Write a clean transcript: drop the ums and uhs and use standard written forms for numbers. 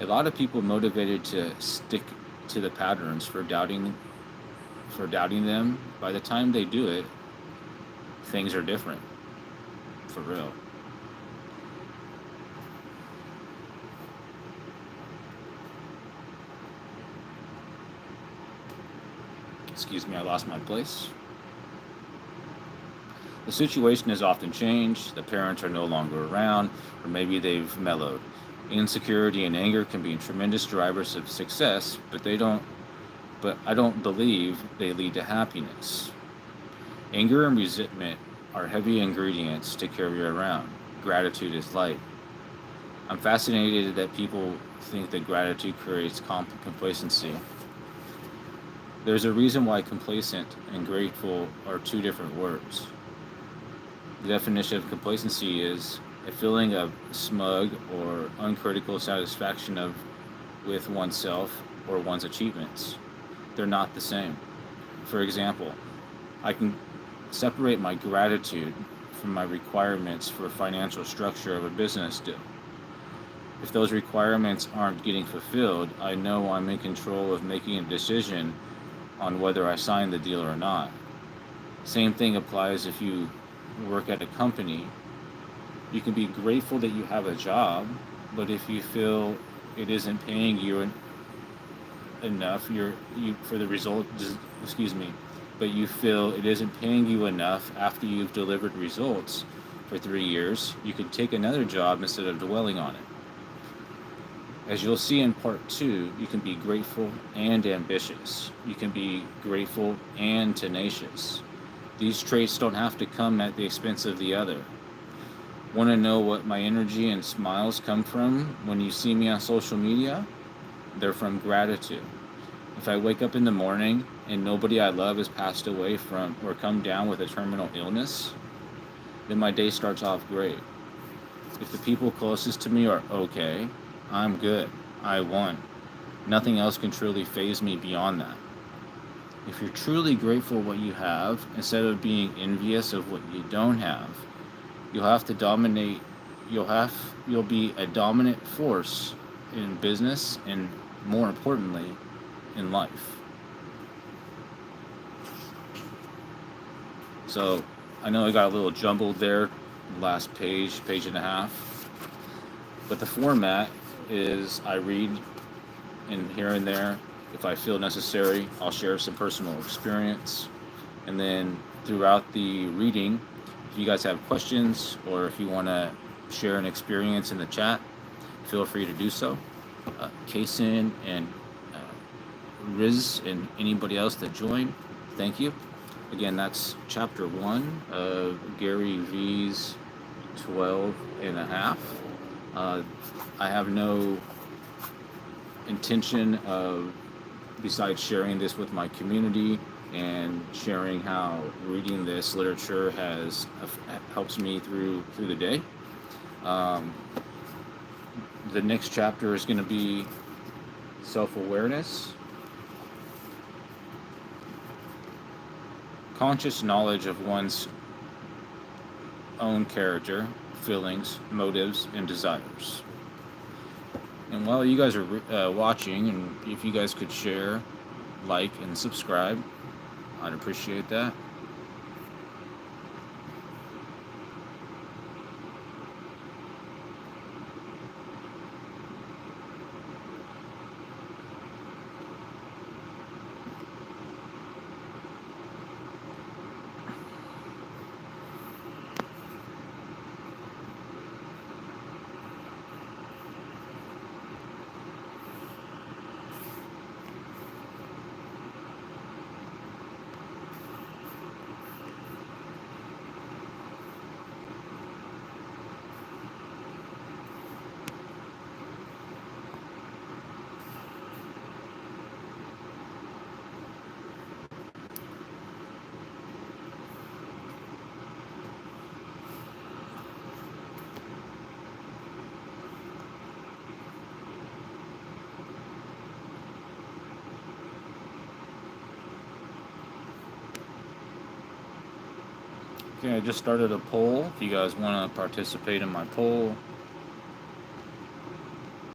A lot of people motivated to stick to the patterns for doubting them. By the time they do it, things are different, for real. Excuse me, I lost my place. The situation has often changed, the parents are no longer around, or maybe they've mellowed. Insecurity and anger can be tremendous drivers of success, but I don't believe they lead to happiness. Anger and resentment are heavy ingredients to carry around. Gratitude is light. I'm fascinated that people think that gratitude creates complacency. There's a reason why complacent and grateful are two different words. The definition of complacency is a feeling of smug or uncritical satisfaction with oneself or one's achievements. They're not the same. For example, I can separate my gratitude from my requirements for financial structure of a business deal. If those requirements aren't getting fulfilled, I know I'm in control of making a decision on whether I sign the deal or not. Same thing applies if you work at a company. You can be grateful that you have a job, but if you feel it isn't paying you enough, you for the result, excuse me, but you feel it isn't paying you enough after you've delivered results for 3 years, you can take another job instead of dwelling on it. As you'll see in part two, you can be grateful and ambitious. You can be grateful and tenacious. These traits don't have to come at the expense of the other. Want to know what my energy and smiles come from when you see me on social media? They're from gratitude. If I wake up in the morning and nobody I love has passed away from or come down with a terminal illness, then my day starts off great. If the people closest to me are okay, I'm good. I won. Nothing else can truly faze me beyond that. If you're truly grateful what you have, instead of being envious of what you don't have, you'll have to dominate you'll be a dominant force in business and more importantly in life. So I know I got a little jumbled there, last page and a half. But the format is I read and here and there. If I feel necessary, I'll share some personal experience. And then throughout the reading, if you guys have questions or if you want to share an experience in the chat, feel free to do so. Kason and Riz and anybody else that joined, thank you. Again, that's chapter 1 of Gary V's 12 and a half. I have no intention of, besides sharing this with my community and sharing how reading this literature helps me through the day. The next chapter is going to be self-awareness, conscious knowledge of one's own character, feelings, motives, and desires. And while you guys are watching, and if you guys could share, like, and subscribe, I'd appreciate that. Okay, I just started a poll. If you guys want to participate in my poll,